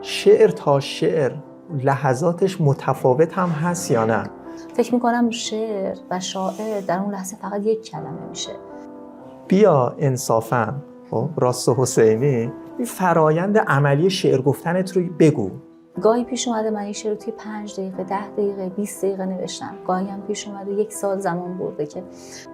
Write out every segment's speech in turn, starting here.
شعر تا شعر لحظاتش متفاوت هم هست یا نه؟ فکر میکنم شعر و شاعر در اون لحظه فقط یک کلمه میشه. بیا انصافاً راست و حسینی این فرایند عملی شعر گفتنت رو بگو. گاهی پیش اومده من این شعر رو توی 5 دقیقه 10 دقیقه 20 دقیقه نوشتم. گاهی هم پیش اومده 1 سال زمان برده که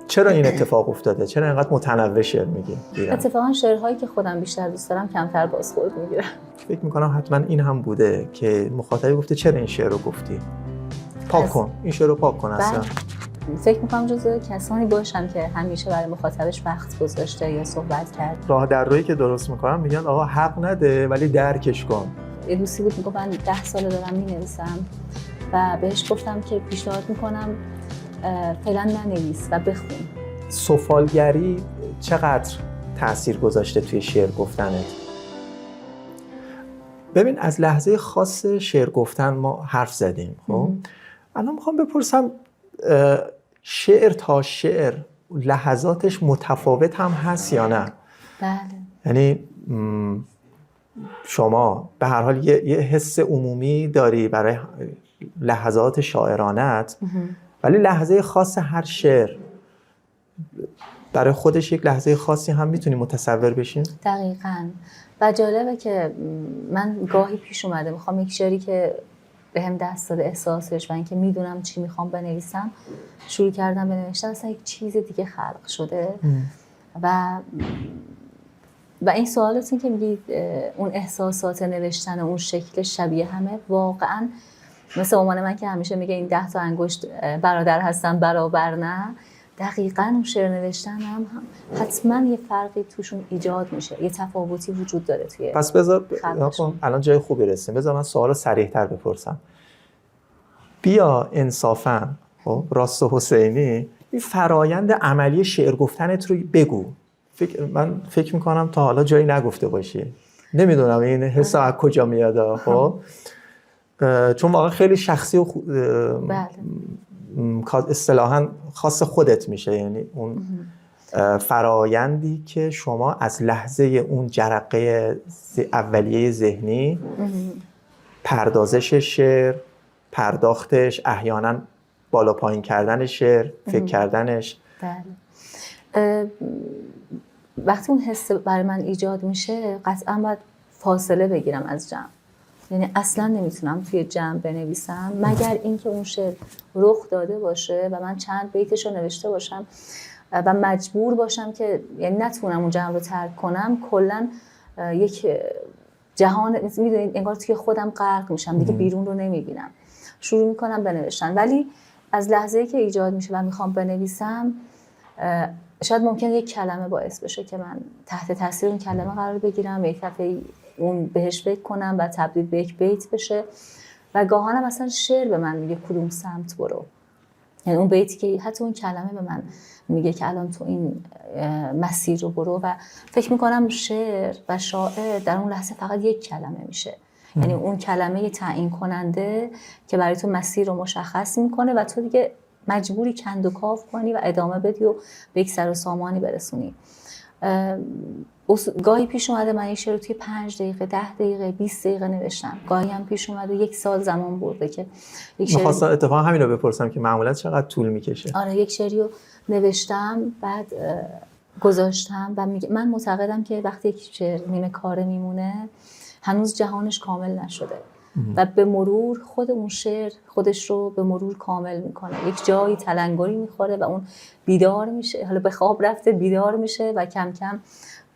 چرا این اتفاق افتاده؟ چرا اینقدر متنوع شعر میگی؟ اتفاقا شعرهایی که خودم بیشتر دوست دارم کمتر بازخورد میگیرم. فکر میکنم حتما این هم بوده که مخاطبی گفته چرا این شعر رو گفتی؟ پاک کن، این شعر رو پاک کن اصلا. فکر میکنم جزو کسانی باشم که همیشه برای مخاطبش وقت گذاشته یا صحبت کرد. راه در رویی که درست میکنم میگن آقا حق نده ولی درکش کن. یه دوستی بود میگفت من 10 ساله دارم مینویسم و بهش گفتم که پیشنهاد میکنم فعلا ننویس و بخون. سفالگری چقدر تأثیر گذاشته توی شعر گفتنت؟ ببین از لحظه خاص شعر گفتن ما حرف زدیم. خب الان میخوام بپرسم شعر تا شعر لحظاتش متفاوت هم هست یا نه؟ بله. یعنی شما به هر حال یه حس عمومی داری برای لحظات شاعرانت، ولی لحظه خاص هر شعر برای خودش یک لحظه خاصی هم میتونی متصور بشین؟ دقیقاً. و جالبه که من گاهی پیش اومده میخوام یک شعری که به هم دست داده احساسش و اینکه میدونم چی میخوام بنویسم شروع کردم بنوشتن، اصلا یک چیز دیگه خلق شده. و این سوالتون که میگید اون احساسات نوشتن اون شکل شبیه همه، واقعاً مثل مامان من که همیشه میگه این 10 تا انگشت برادر هستن برابر نه، دقیقاً اون شعر نوشتن هم حتما یه فرقی توشون ایجاد میشه، یه تفاوتی وجود داره توی. پس بذار الان جای خوبی رسیم، بذار من سوالو صریح‌تر بپرسم. بیا انصافاً راست و حسینی این فرایند عملی شعر گفتنت رو بگو. من فکر میکنم تا حالا جایی نگفته باشی. نمیدونم این حس از کجا میاد. خب چون واقعا خیلی شخصی و اصطلاحاً خاص خودت میشه، یعنی اون فرایندی که شما از لحظه اون جرقه اولیه ذهنی، پردازش شعر، پرداختش، احیانا بالا پایین کردن شعر، فکر کردنش. بله. وقتی اون حس برای من ایجاد میشه قطعا باید فاصله بگیرم از جمع، یعنی اصلا نمیتونم توی جمع بنویسم مگر اینکه اون شعر رخ داده باشه و من چند بیتش رو نوشته باشم و مجبور باشم که یعنی نتونم اون جمع رو ترک کنم. کلا یک جهان میدونید انگار توی خودم غرق میشم دیگه، بیرون رو نمیبینم، شروع میکنم بنوشتن. ولی از لحظه‌ای که ایجاد میشه و میخوام بنویسم شاید ممکنه یک کلمه باعث بشه که من تحت تاثیر اون کلمه قرار بگیرم، یک دفعه اون بهش فکر کنم و تبدیل به یک بیت بشه و گاهانم مثلا شعر به من میگه کدوم سمت برو، یعنی اون بیتی که حتی اون کلمه به من میگه که الان تو این مسیر رو برو. و فکر میکنم شعر و شاعر در اون لحظه فقط یک کلمه میشه، یعنی اون کلمه تعیین کننده که برای تو مسیر رو مشخص میکنه و تو دیگه مجبوری کند و کاف کنی و ادامه بدی و به یک سر و سامانی برسونی. گاهی پیش اومده من این شعر رو توی 5 دقیقه 10 دقیقه 20 دقیقه نوشتم. گاهی هم پیش اومده 1 سال زمان برده که یک شعر. می‌خواستم اتفاقا همین رو بپرسم که معمولا چقدر طول میکشه؟ آره یک شعری رو نوشتم بعد گذاشتم و من معتقدم که وقتی یک شعر نیمه کاره میمونه هنوز جهانش کامل نشده و به مرور خود اون شعر خودش رو به مرور کامل میکنه، یک جایی تلنگری میخوره و اون بیدار میشه، حالا به خواب رفته بیدار میشه و کم کم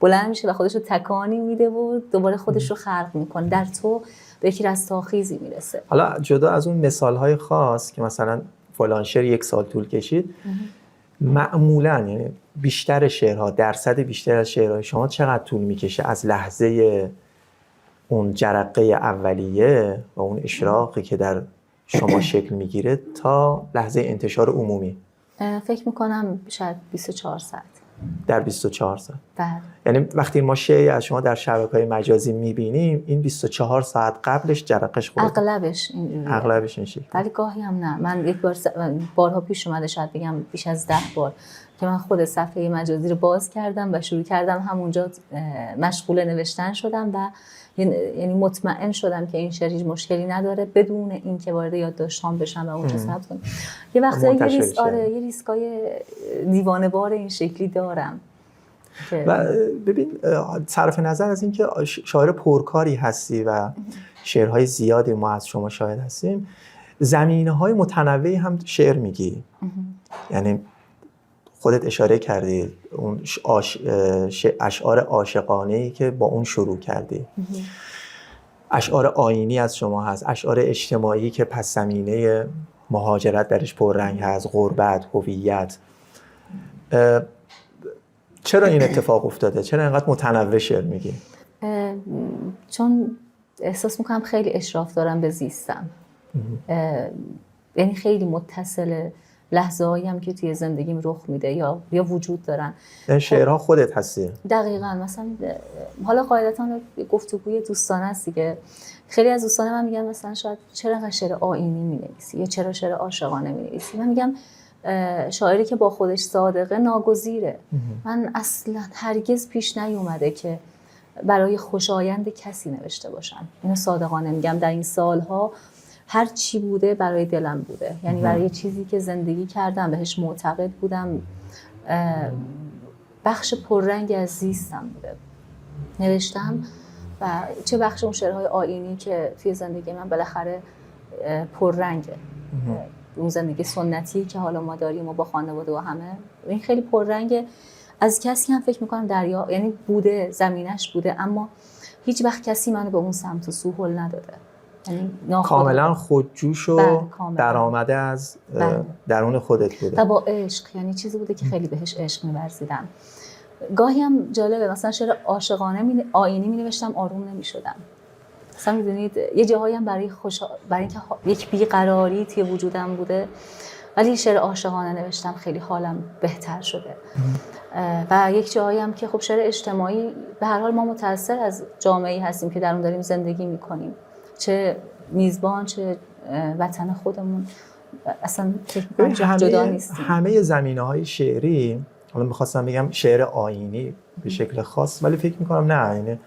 بلند میشه و خودش رو تکانی میده و دوباره خودش رو خلق میکنه، در تو به یک رستاخیزی میرسه. حالا جدا از اون مثالهای خاص که مثلا فلان شعر 1 سال طول کشید، معمولا یعنی بیشتر شعرها، درصد بیشتر از شعرهای شما چقدر طول میکشه از لحظه اون جرقه اولیه و اون اشراقی که در شما شکل میگیره تا لحظه انتشار عمومی؟ فکر میکنم شاید 24 ساعت. در 24 ساعت؟ بله. یعنی وقتی ما شعری از شما در شبکه‌های مجازی میبینیم این 24 ساعت قبلش جرقش خورده؟ اغلبش این شکل. ولی گاهی هم نه. من یک بارها پیش اومده، شاید بگم بیش از 10 بار که من خود صفحه مجازی رو باز کردم و شروع کردم همونجا مشغول نوشتن شدم و یعنی مطمئن شدم که این شعر هیچ مشکلی نداره بدون اینکه وارد یادداشت‌هام بشم و اونجا ثبت کنم. یه وقتایی یه ریسکای دیوانه‌وار این شکلی دارم. و ببین صرف نظر از اینکه شاعر پرکاری هستی و شعرهای زیادی ما از شما شاهد هستیم، زمینه‌های متنوعی هم شعر میگی. یعنی خودت اشاره کردی اون اشعار عاشقانه‌ای که با اون شروع کردی، اشعار آیینی از شما هست، اشعار اجتماعی که پس زمینه مهاجرت درش پررنگ هست، غربت، هویت. چرا این اتفاق افتاده؟ چرا اینقدر متنوع شعر میگی؟ چون احساس میکنم خیلی اشراف دارم به زیستم. یعنی خیلی متصل لحظه هایی هم که توی زندگیم رخ میده یا وجود دارن. این شعرها خودت هستی؟ دقیقاً. مثلا حالا قاعدتاً گفتگوی دوستانه است دیگه. خیلی از دوستان من میگن مثلا شاید چرا انقدر شعر آیینی مینویسی یا چرا شعر عاشقانه مینویسی. من میگم شاعری که با خودش صادقه ناگزیره. من اصلا هرگز پیش نیومده که برای خوشایند کسی نوشته باشم. اینو صادقانه میگم. در این سالها هر چی بوده برای دلم بوده. یعنی برای چیزی که زندگی کردم بهش معتقد بودم، بخش پررنگ از زیستم بوده. نوشتم و چه بخش اون شعرهای آیینی که توی زندگی من بالاخره پررنگه. اون زندگی سنتی که حالا ما داریم و با خانواده و همه، این خیلی پررنگه. از کسی هم فکر میکنم یعنی بوده، زمینش بوده، اما هیچ وقت کسی منو به اون سمت و سو هل نداده. یعنی کاملا خودجوش و درآمده از درون خودت بوده و با عشق. یعنی چیزی بوده که خیلی بهش عشق می‌ورزیدم. گاهی هم جالبه مثلا شعر عاشقانه آیینی می‌نوشتم آروم نمی‌شدم. مثلا می‌دونید یه جاهایی هم برای اینکه یک بیقراری توی وجودم بوده، ولی شعر عاشقانه نوشتم خیلی حالم بهتر شده. و یک جاهایی هم که خب شعر اجتماعی، به هر حال ما متأثر از جامعه‌ای هستیم که در اون داریم زندگی می‌کنیم، چه میزبان چه وطن خودمون، اصلا جدا نیستیم. همه زمینه‌های شعری، حالا می‌خواستم بگم شعر آیینی به شکل خاص، ولی فکر می‌کنم نه، یعنی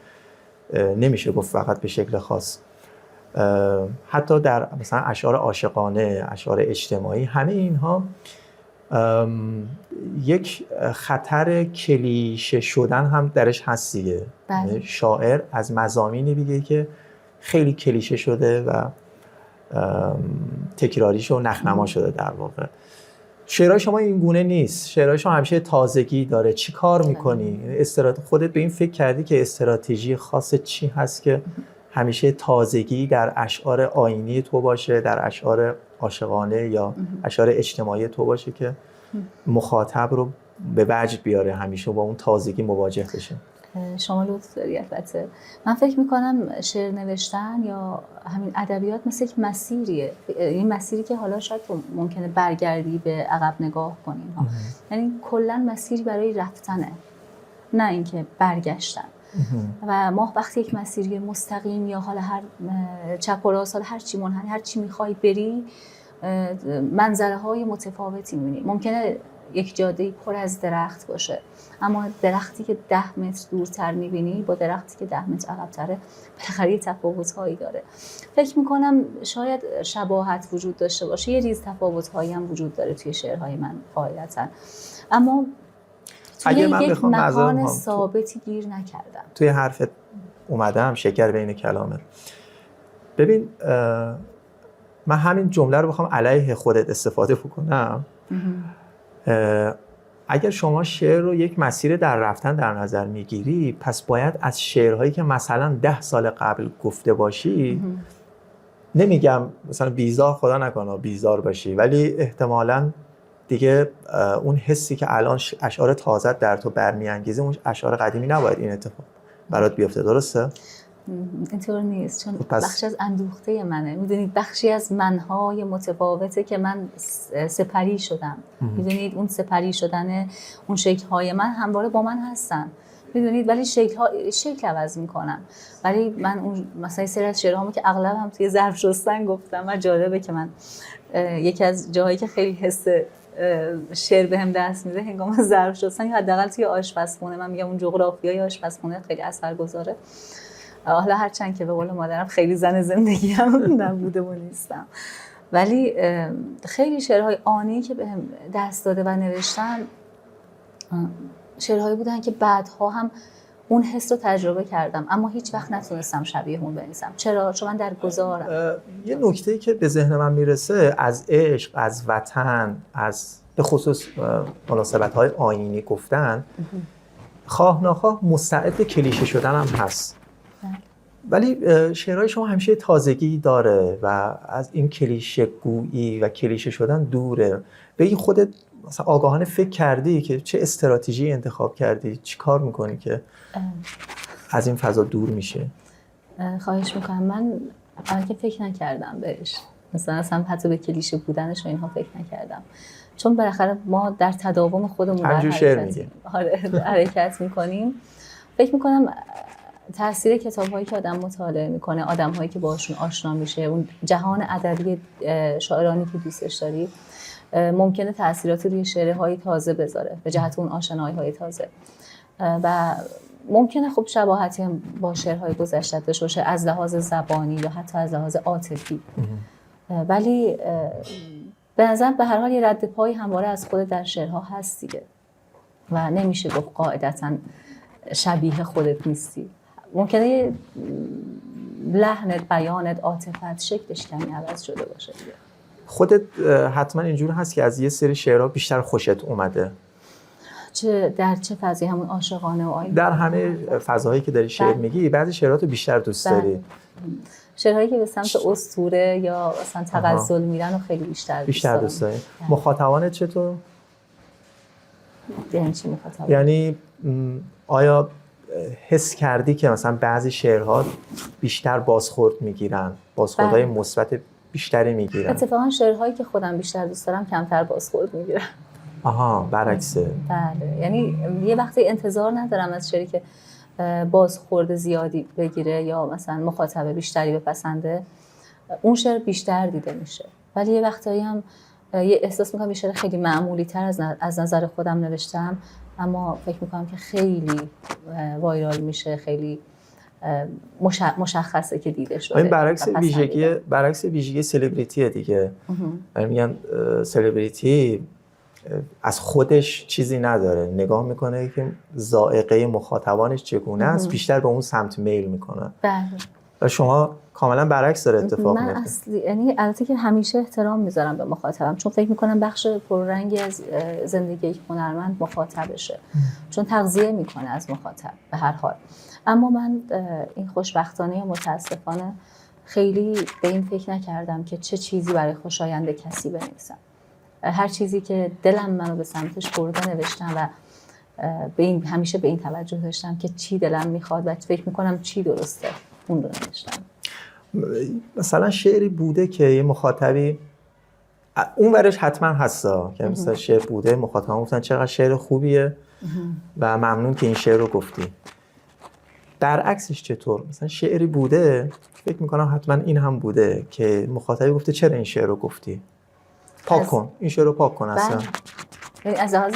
نمیشه گفت فقط به شکل خاص. حتی در مثلا اشعار عاشقانه، اشعار اجتماعی، همه اینها یک خطر کلیشه شدن هم درش هست دیگه. شاعر از مضامینی میگه که خیلی کلیشه شده و تکراریش و نخنما شده در واقع. شعرهای شما این گونه نیست. شعرهای شما همیشه تازگی داره. چی کار میکنی؟ خودت به این فکر کردی که استراتژی خاص چی هست که همیشه تازگی در اشعار آیینی تو باشه، در اشعار عاشقانه یا اشعار اجتماعی تو باشه که مخاطب رو به وجد بیاره، همیشه با اون تازگی مواجه بشه؟ شما لطف داری. البته من فکر میکنم شعر نوشتن یا همین ادبیات مثل یک مسیریه. این مسیری که حالا شاید ممکنه برگردی به عقب نگاه کنیم، یعنی کلا مسیری برای رفتنه، نه اینکه برگشتن. و ما وقتی یک مسیری مستقیم یا حالا هر چپ و راست، حالا هر چی منحنی، هر چی میخوای بری، منظره های متفاوتی میبینی. ممکنه یک جاده پر از درخت باشه، اما درختی که 10 متر دورتر میبینی با درختی که 10 متر عقب‌تره بالاخره یه تفاوت‌هایی داره. فکر میکنم شاید شباهت وجود داشته باشه، یه ریز تفاوت‌هایی هم وجود داره توی شعرهای من قاعدتاً، اما توی یک مکان ثابتی گیر نکردم. توی حرفت اومدم شکر بین کلامت. ببین من همین جمله رو بخوام علیه خودت استفاده بکنم، اگر شما شعر رو یک مسیر در رفتن در نظر میگیری، پس باید از شعرهایی که مثلا 10 سال قبل گفته باشی، نمیگم مثلا بیزار، خدا نکنه بیزار باشی، ولی احتمالاً دیگه اون حسی که الان اشعار تازه در تو برمیانگیزه، اون اشعار قدیمی نباید این اتفاق برات بیفته. درسته؟ اینطور نیست، چون بخشی از اندوخته منه. میدونید بخشی از منهای متفاوته که من سپری شدم. میدونید اون سپری شدن، اون شکل‌های من همواره با من هستن. میدونید ولی شکل عوض میکنم. ولی من اون مثلا سری از شعرهامو که اغلب هم توی ظرف شستن گفتم، و جالبه که من یکی از جاهایی که خیلی حس شعر بهم دست میده هنگام ظرف شستن، یا حداقل توی آشپزخونه، من میگم اون جغرافیای آشپزخونه خیلی اثرگذاره. حالا هرچند که به قول مادرم خیلی زن زندگی هم نبوده و نیستم، ولی خیلی شعرهای آنی که بهم دست داده و نوشتم شعرهایی بودن که بعدها هم اون حس رو تجربه کردم، اما هیچ وقت نتونستم شبیه اون بنویسم. چرا؟ چون من در گذارم. یه نکته‌ای که به ذهن من میرسه از عشق، از وطن، از به خصوص مناسبت‌های آیینی گفتن، خواه ناخواه مستعد کلیشه شدن هم هست. ولی شعرهای شما همیشه تازگی داره و از این کلیشه گویی و کلیشه شدن دوره. بگی خودت مثلا آگاهانه فکر کردی که چه استراتژی انتخاب کردی؟ چی کار میکنی که از این فضا دور میشه؟ خواهش میکنم. من اول که فکر نکردم بهش، مثلا حتی به کلیشه بودنش و اینها فکر نکردم، چون بالاخره ما در تداوم خودمون در حرکت میکنیم. فکر میکنم تاثیر کتاب‌هایی که آدم مطالعه میکنه، آدم‌هایی که باشون آشنا میشه، اون جهان ادبی شاعرانی که دوستش داری، ممکنه تاثیراتی روی شعرهای تازه بذاره به جهت اون آشنایی‌های تازه و ممکنه خب شباهتی هم با شعرهای گذشته داشته باشه از لحاظ زبانی یا حتی از لحاظ عاطفی، ولی به نظر به هر حال یه رد پایی همواره از خود در شعرها هست دیگه و نمیشه گفت قاعدتاً شبیه خودت نیستی. ممکنه یه لحنت، بیانت، عاطفت، شکلش کمی عوض شده باشه دیگه. خودت حتما اینجور هست که از یه سری شعرها بیشتر خوشت اومده؟ در چه فضایی؟ همون عاشقانه و آینه؟ در همه فضاهایی که داری شعر میگی بعضی شعرات رو بیشتر دوست داری؟ شعرهایی که به سمت اسطوره یا مثلا تغزل میرن و خیلی بیشتر دوست داری. مخاطبانت چطور؟ یعنی چی مخاطبان؟ یعنی آیا حس کردی که مثلا بعضی شعرها بیشتر بازخورد میگیرن، بازخوردهای مثبت بیشتری میگیرن؟ اتفاقا شعرهایی که خودم بیشتر دوست دارم کمتر بازخورد میگیرن. آها، برعکسه. بله، یعنی یه وقتی انتظار ندارم از شعری که بازخورد زیادی بگیره یا مثلا مخاطب بیشتری بپسنده، اون شعر بیشتر دیده میشه. ولی یه وقتایی هم یه احساس میکنم یه شعر خیلی معمولی تر از نظر خودم نوشتم، اما فکر میکنم که خیلی وایرال میشه، خیلی مشخصه که دیده شده. این برعکس ویژگی سلبریتیه دیگه. میگن سلبریتی از خودش چیزی نداره، نگاه میکنه که ذائقه مخاطبانش چگونه است، بیشتر به اون سمت میل میکنه. بله. و شما کاملا برعکس داره اتفاق میفته. من اصلی یعنی البته که همیشه احترام میذارم به مخاطبم، چون فکر میکنم بخش پررنگی از زندگی یک هنرمند مخاطبشه، چون تغذیه میکنه از مخاطب به هر حال. اما من این خوشبختانه یا متاسفانه خیلی به این فکر نکردم که چه چیزی برای خوشایند کسی بنویسم. هر چیزی که دلم منو به سمتش برده نوشتم و همیشه به این توجه داشتم که چی دلم میخواد و فکر میکنم چی درسته، اون رو نوشتم. مثلا شعری بوده که یه مخاطبی اون ورش حتما هستا که مثلا شعر بوده مخاطبان گفتن چقدر شعر خوبیه و ممنون که این شعر رو گفتی. در عکسش چطور؟ مثلا شعری بوده فکر میکنم حتما این هم بوده که مخاطبی گفته چرا این شعر رو گفتی؟ پاک کن، این شعر رو پاک کن اصلا. یعنی از لحاظ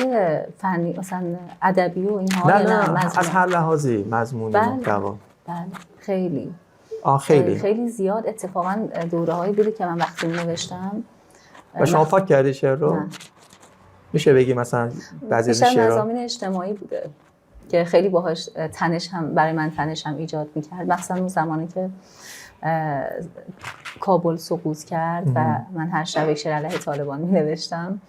فنی مثلا ادبی و اینها؟ نه از هر لحاظی، مضمونی، محتوا. بله خیلی خیلی زیاد. اتفاقا دوره‌هایی بوده که من وقتی نوشتم و شما پاک کردی شعر رو؟ نه. میشه بگی مثلا بعضی از شعرها مضامین اجتماعی بوده که خیلی باهاش تنش هم برای من ایجاد می‌کرد، مثلا اون زمانی که کابل سقوط کرد و من هر شب یک شعر علیه طالبان می‌نوشتم.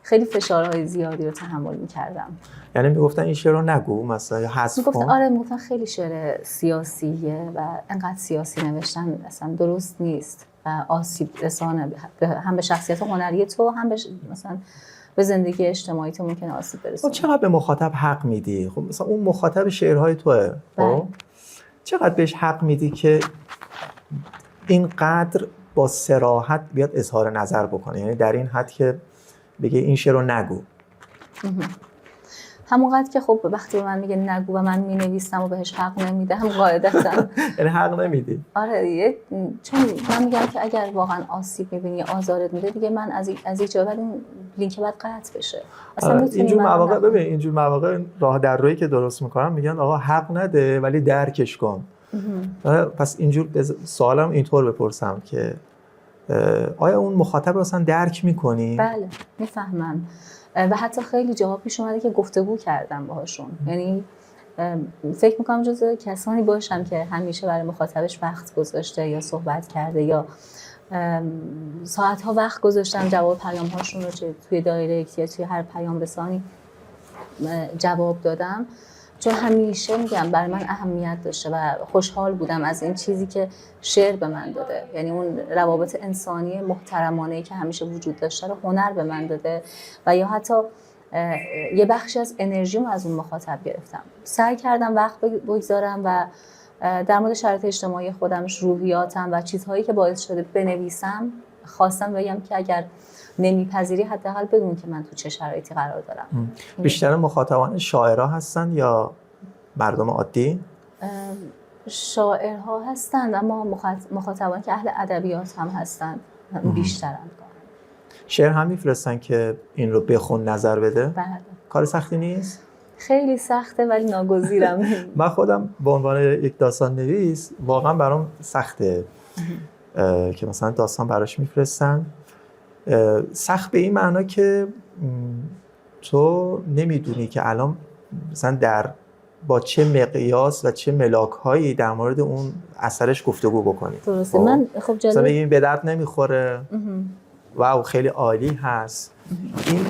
خیلی فشارهای زیادی رو تحمل می‌کردم. یعنی میگفتن این شعر رو نگو مثلا یا حذف کن؟ آره میگفتن خیلی شعر سیاسیه و انقدر سیاسی نوشتن اصلا درست نیست و آسیب رسانه هم به شخصیت هنری تو، هم به مثلا به زندگی اجتماعی تو ممکنه آسیب برسونه. چقدر به مخاطب حق میدی؟ خب مثلا اون مخاطب شعرهای توئه، خب چقدر بهش حق میدی که اینقدر با صراحت بیاد اظهار نظر بکنه؟ یعنی در این حد که بگه این شعر رو نگو. همونقدر که خب وقتی به من میگه نگو و من مینویسم و بهش حق نمیدم قاعدتاً. یعنی حق نمیدی؟ آره چون من میگم که اگر واقعا آسیب میبینی یا آزارت میده دیگه من از یک جا بعد این لینک باید قطع بشه. اینجور مواقع ببین، اینجور مواقع راه در رویی که درست میکنن میگن آقا حق نده ولی درکش کن. پس اینجور سوالم اینطور بپرسم که آیا اون مخاطب اصلا درک میکنی؟ بله میفهمم و حتی خیلی جاها پیش اومده که گفتگو کردم باهاشون. یعنی فکر میکنم جزو کسانی باشم که همیشه برای مخاطبش وقت گذاشته یا صحبت کرده یا ساعتها وقت گذاشتم جواب پیام هاشون رو چه توی دایرکت یا توی هر پیام رسانی جواب دادم، چون همیشه میگم برای من اهمیت داشته و خوشحال بودم از این چیزی که شعر به من داده. یعنی اون روابط انسانی محترمانه‌ای که همیشه وجود داشته رو هنر به من داده و یا حتی یه بخشی از انرژیمو از اون مخاطب گرفتم. سعی کردم وقت بگذارم و در مورد شرایط اجتماعی خودم، روحیاتم و چیزهایی که باعث شده بنویسم خواستم بگم که اگر نمیپذیری حداقل بدون که من تو چه شرایطی قرار دارم. بیشتر مخاطبان شاعرها هستن یا مردم عادی؟ شاعرها هستند اما مخاطبان که اهل ادبیات هم هستند بیشترند. شعر هم میفرستن که این رو بخون نظر بده؟ بله. کار سختی نیست؟ خیلی سخته ولی ناگزیرم. من خودم به عنوان یک داستان نویس واقعا برام سخته که مثلا داستان براش میفرستن. سخت به این معنا که تو نمیدونی که الان مثلا با چه مقیاس و چه ملاک‌هایی در مورد اون اثرش گفتگو بکنی. درسته. من خب جالب مثلا بگیم به درد نمیخوره، واو خیلی عالی هست، این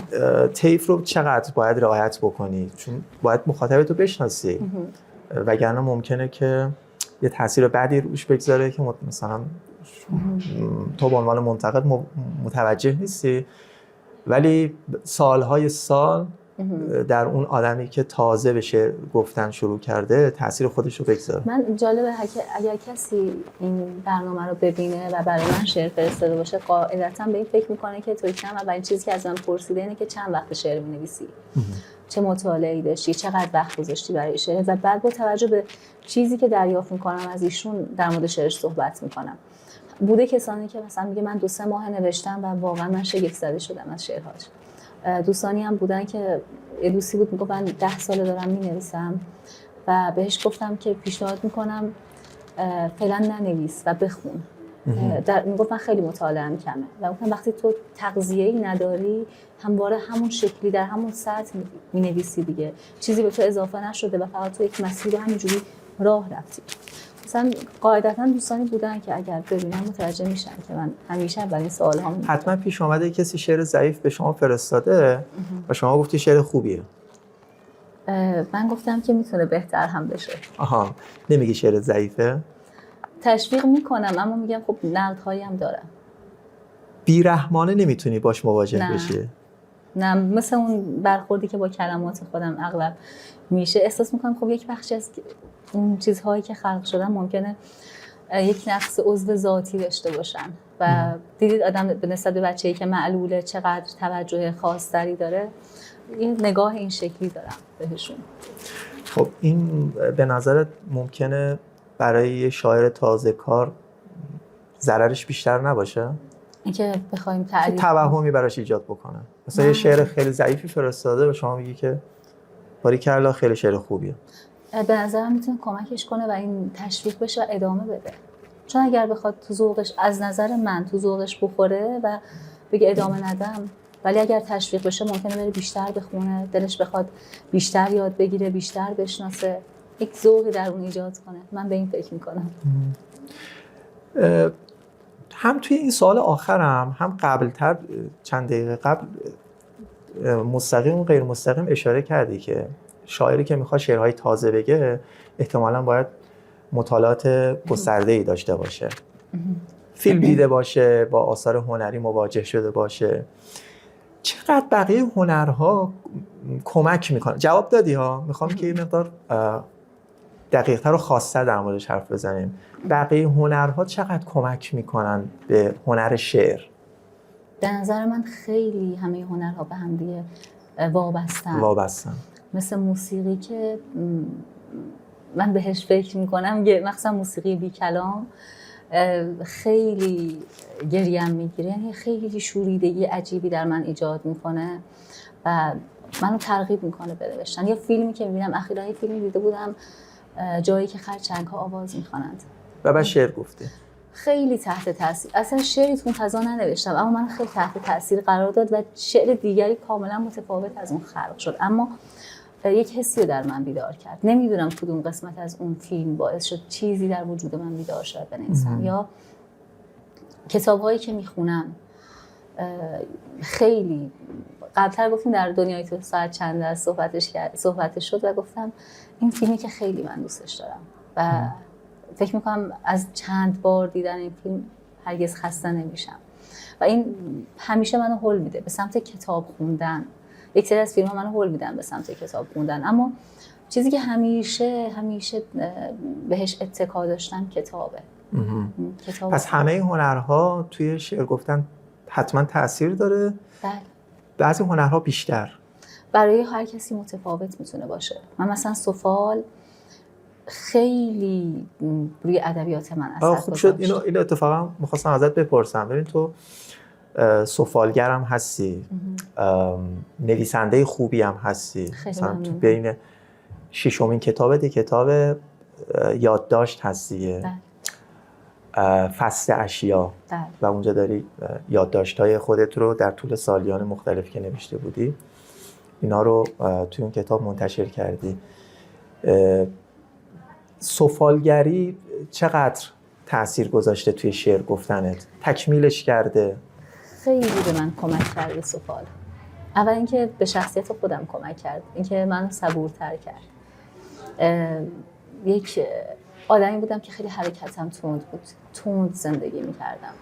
طیف رو چقدر باید رعایت بکنی چون باید مخاطبتو بشناسی وگرنه ممکنه که یه تاثیر بدی روش بگذاره که مثلا تو به عنوان منتقد متوجه نیستی، ولی سالهای سال در اون آدمی که تازه به شعر گفتن شروع کرده تاثیر خودش رو بگذاره. من جالبه اگر کسی این برنامه رو ببینه و برای من شعر فرستاده باشه قاعدتاً به این فکر میکنه که توی کم اولین چیزی که از من پرسیده اینه که چند وقت شعر می‌نویسی، چه مطالعه‌ای داشتی، چقدر وقت گذاشتی برای شعر و بعد با توجه به چیزی که دریافت میکنم از ایشون در مورد شعرش صحبت میکنم. بوده کسانی که مثلا میگه من 2-3 ماه نوشتم و واقعا من شگفت زده شدم از شعرهاش. دوستانی هم بودن که یه دوستی بود میگفت من 10 ساله دارم مینویسم و بهش گفتم که پیشنهاد میکنم فعلا ننویس و بخون. میگفت من خیلی مطالعه‌ام کمه و گفتم وقتی تو تغذیه‌ای نداری همواره همون شکلی در همون سطح مینویسی دیگه، چیزی به تو اضافه نشده و فقط تو یک مسیر همینجوری راه رفتی. مثلا قاعدتاً دوستانی بودن که اگر ببینن متوجه میشن که من همیشه اولین سوال هم حتما پیش اومده کسی شعر ضعیف به شما فرستاده و شما گفتی شعر خوبیه. من گفتم که میتونه بهتر هم بشه. آها، نمیگی شعر ضعیفه؟ تشویق میکنم اما میگم خب نقدهایی هم دارم. بیرحمانه نمیتونی باش مواجه بشی؟ نه، مثل اون برخوردی که با کلمات خودم اغلب میشه احساس میکنم خب یک بخشی از اون چیزهایی که خلق شدن ممکنه یک نقص عضو ذاتی داشته باشن و دیدید آدم به نسبت به بچه‌ای که معلوله چقدر توجه خاص‌تری داره. این نگاه این شکلی دارم بهشون. خب این به نظرت ممکنه برای یه شاعر تازه کار ضررش بیشتر نباشه؟ اینکه بخوایم تعریف توهمی براش ایجاد بکنه. مثلا یه شعر خیلی ضعیفی فرستاده و شما میگی که باریکلا خیلی شعر خوبیه. به نظرم میتونه کمکش کنه و این تشویق بشه و ادامه بده. چون اگر بخواد تو ذوقش از نظر من تو ذوقش بخوره و بگه ادامه ندم، ولی اگر تشویق بشه ممکنه بره بیشتر بخونه، دلش بخواد بیشتر یاد بگیره، بیشتر بشناسه، یک ذوقی در اون ایجاد کنه. من به این فکر میکنم. هم توی این سوال آخرم هم قبلتر چند دقیقه قبل مستقیم و غیر مستقیم اشاره کردی که شاعری که میخواد شعرهای تازه بگه احتمالاً باید مطالعات گسترده‌ای داشته باشه، فیلم دیده باشه، با آثار هنری مواجه شده باشه. چقدر بقیه هنرها کمک میکنه؟ جواب دادی ها، میخوام که یه مقدار دقیق‌تر و خاص‌تر در موردش حرف بزنیم. بقیه هنرها چقدر کمک میکنن به هنر شعر؟ به نظر من خیلی همه هنرها به هم دیگه وابستن. مثل موسیقی که من بهش فکر میکنم، مثلا موسیقی بی کلام خیلی گریم میگیره، یعنی خیلی شوریدگی عجیبی در من ایجاد میکنه و منو ترغیب میکنه به نوشتن. یا فیلمی که میبینم، اخیراً یه فیلمی دیده بودم جایی که خرچنگ ها آواز میخوانند. و بعد شعر گفتی. خیلی تحت تاثیر، اصلا شعری تو فضا ننوشتم اما من خیلی تحت تاثیر قرار داد و شعر دیگری کاملا متفاوت از اون خلق شد، اما یک حسی رو در من بیدار کرد. نمیدونم کدوم قسمت از اون فیلم باعث شد چیزی در وجود من بیدار شد بنویسم. یا کتاب‌هایی که میخونم، خیلی قبلتر گفتیم در دنیای تو ساعت چند از صحبتش شد و گفتم این فیلمی که خیلی من دوستش دارم و فکر میکنم از چند بار دیدن این فیلم هرگز خسته نمیشم و این همیشه منو هول میده به سمت کتاب خوندن. یک سری از فیلم ها منو هول میدن به سمت کتاب خوندن، اما چیزی که همیشه بهش اتکا داشتم کتابه. پس همه این هنرها توی شعر گفتن حتما تأثیر داره؟ بله. بعضی هنرها بیشتر؟ برای هر کسی متفاوت میتونه باشه. من مثلا سفال خیلی روی ادبیات من اثر گذاشت. خوب شد اینو اتفاقا می‌خواستم ازت بپرسم. ببین تو سفالگرم هستی، نویسنده خوبی هم هستی، مثلا تو بین ششمین کتابت کتاب یادداشت هستی، فصل اشیا، و اونجا داری یادداشت‌های خودت رو در طول سالیان مختلف که نوشته بودی اینا رو توی اون کتاب منتشر کردی. سفالگری چقدر تأثیر گذاشته توی شعر گفتنت؟ تکمیلش کرده؟ خیلی به من کمک کرده سفال. اول اینکه به شخصیت خودم کمک کرد، اینکه من صبورتر کرد. یک آدمی بودم که خیلی حرکتم تند بود، تند زندگی می‌کردم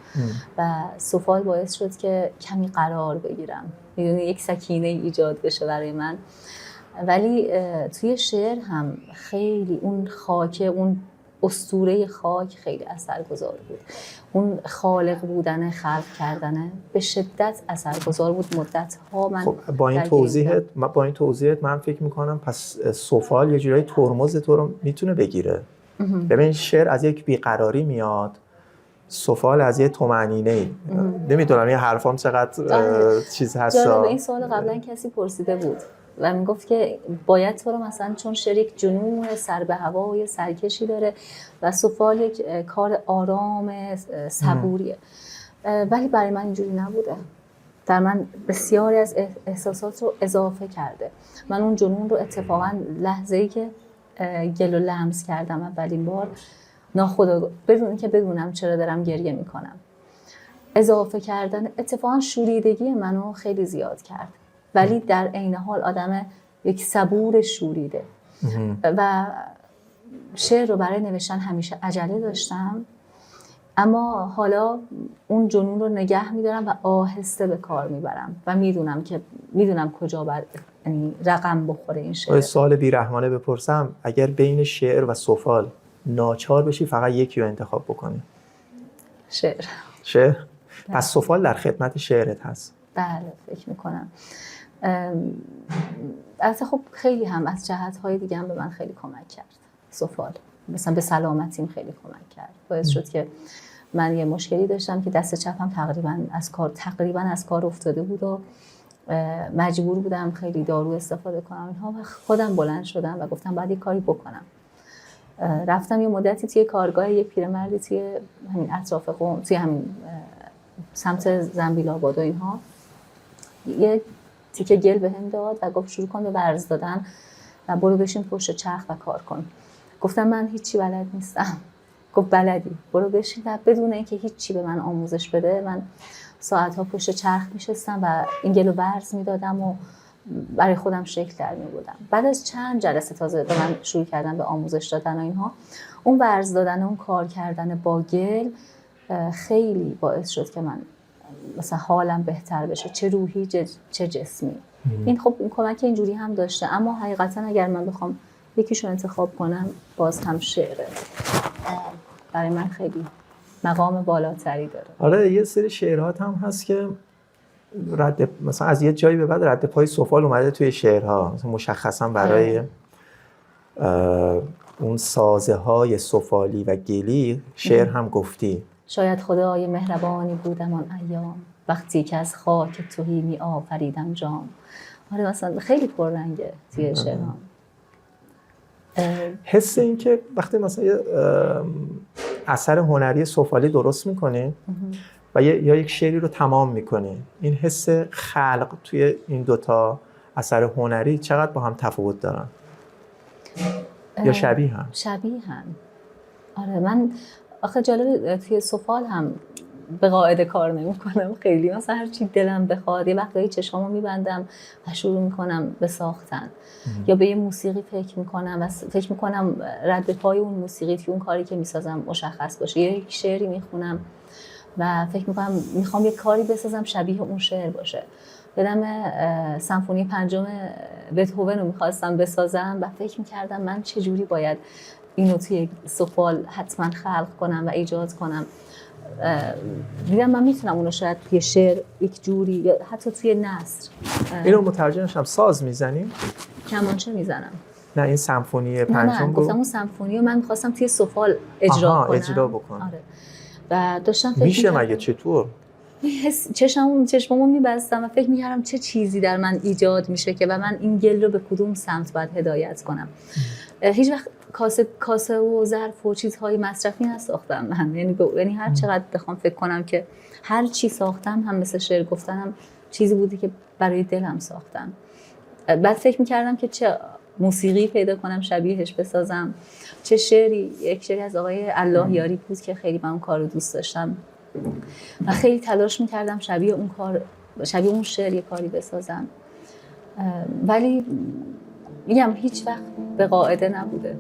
و سفال باعث شد که کمی قرار بگیرم، میدونی یک سکینه ایجاد بشه برای من. ولی توی شعر هم خیلی اون خاک، اون اسطوره خاک خیلی اثرگذار بود. اون خالق بودن، خلق کردن به شدت اثرگذار بود. مدت‌ها من خب با این توضیحت من فکر می‌کنم پس سفال یه جورایی ترمز تو رو میتونه بگیره. ببین شعر از یک بیقراری میاد، سفال از یه طمأنینه. نمیدونم این حرفام چقدر چیز هست. جالب، این سوال قبلا کسی پرسیده بود و میگفت که باید تو رو مثلا چون شعر یک جنون سر به هوا و یه سرکشی داره و سفال یک کار آرام صبوریه، ولی برای من اینجوری نبوده. در من بسیاری از احساسات رو اضافه کرده. من اون جنون رو اتفاقا لحظه‌ای که گل و لمس کردم اولین بار ناخودآگاه، بدون اینکه بدونم چرا دارم گریه میکنم، اضافه کردن اتفاقا شوریدگی منو خیلی زیاد کرد، ولی در عین حال آدم یک صبور شوریده. و شعر رو برای نوشتن همیشه عجله داشتم، اما حالا اون جنون رو نگه میدارم و آهسته به کار میبرم و میدونم کجا یعنی رقم بخوره این شعر. سوال بیرحمانه بپرسم، اگر بین شعر و سفال ناچار بشی فقط یکی رو انتخاب بکنی؟ شعر؟ پس سفال در خدمت شعرت هست؟ بله فکر میکنم. البته خب خیلی هم از جهت‌های دیگه هم به من خیلی کمک کرد سفال. مثلا به سلامتیم خیلی کمک کرد. باعث شد که من یه مشکلی داشتم که دست چپم تقریبا از کار افتاده بود و مجبور بودم خیلی دارو استفاده کنم اینها و خودم بلند شدم و گفتم باید یه کاری بکنم. رفتم یه مدتی توی کارگاه یه پیرمردی توی همین اطراف قم، توی همین سمت زنبیل آباد و اینها، یه تیکه گل بهم داد و گفت شروع کن به ورز دادن و برو بشین پشت چرخ و کار کن. گفتم من هیچی بلد نیستم. گفت بلدی، برو بشین. و بدون اینکه هیچی به من آموزش بده من ساعت‌ها پشت چرخ میشستم و این گل رو ورز میدادم و برای خودم شکل در می‌بردم. بعد از چند جلسه تازه به من شروع کردن به آموزش دادن و اینها، اون ورز دادن و اون کار کردن با گل خیلی باعث شد که من مثلا حالم بهتر بشه، چه روحی چه جسمی. این خب این کمک اینجوری هم داشته، اما حقیقتا اگر من بخوام یکیشو انتخاب کنم باز هم شعره. برای من خیلی مقام بالاتری داره. آره یه سری شعرات هم هست که مثلا از یه جایی به بعد رد پای سفال اومده توی شعرها، مثلا مشخصا برای اون سازه های سفالی و گلی شعر هم گفتی. شاید خدای مهربانی بودم آن ایام، وقتی که از خاک تهی می آفریدم جام. آره مثلا خیلی پررنگه توی شعرها. حس این که وقتی مثلا یه اثر هنری سفالی درست میکنی و یا یک شعری رو تمام میکنی، این حس خلق توی این دوتا اثر هنری چقدر با هم تفاوت دارن؟ یا شبیه هم؟ شبیه هم. آره من آخه جالب توی سفال هم به قاعده کار نمی‌کنم خیلی، مثلا هر چی دلم بخواد یه وقتایی چشامو میبندم و شروع میکنم به ساختن یا به یه موسیقی فکر میکنم و فکر میکنم رد پای اون موسیقی توی اون کاری که میسازم مشخص باشه، یا یک شعری میخونم و فکر میکنم میخوام یه کاری بسازم شبیه اون شعر باشه. یادم سمفونی پنجم بتهوون رو میخواستم بسازم و فکر میکردم من چجوری باید اینو توی سفال حتما خلق کنم و ایجاد کنم. دیدم من میتونم اونو شاید توی شعر یک جوری یا حتی توی نثر. اینو متوجه نشم، ساز میزنی؟ کمانچه میزنم. نه این سمفونی پنجم نه گفتم اون سمفونی رو من میخواستم توی سفال اجرا بکنم. آره. و داشتم فکر میشه مگه چطور؟ چشممو میبستم و فکر میکردم چه چیزی در من ایجاد میشه که و من این گل رو به کدوم سمت باید هدایت کنم. هیچ وقت کاسه و ظرف و چیزهای مصرفی نساختم من، یعنی هر چقدر بخوام فکر کنم که هر چی ساختم هم مثل شعر گفتنم چیزی بودی که برای دلم ساختم. بعد فکر میکردم که چه موسیقی پیدا کنم شبیهش بسازم، چه شعری. یک شعری از آقای الله یاری بود که خیلی من اون کار رو دوست داشتم و خیلی تلاش میکردم شبیه اون شعر یه کاری بسازم، ولی میگم هیچ وقت به قاعده نبوده.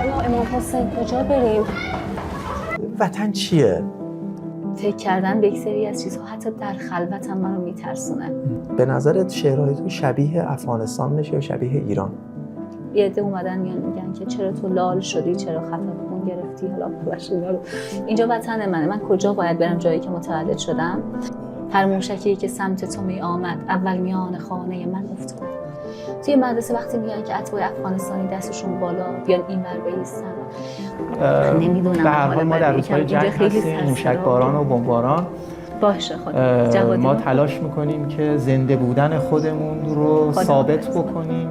یا امام حسین کجا بریم؟ وطن چیه؟ فکر کردن به یک سری از چیزها حتی در خلوتم منو میترسونه. به نظرت شعرهای تو شبیه افغانستان میشه یا شبیه ایران؟ یه عده اومدن میگن که چرا تو لال شدی، چرا خفه خون گرفتی، حالا اینا رو. اینجا وطن منه، من کجا باید برم؟ جایی که متولد شدم. هر موشکی که سمت تو می آمد اول میان خانه من افتاد. توی مدرسه وقتی میگن که اتباع افغانستانی دستشون بالا بیان اینور بایستن، نمیدونم. به هر حال ما در روزهای جنگ هستیم، موشکباران و بمباران. باشه خدا ما تلاش میکنیم که زنده بودن خودمون رو ثابت بکنیم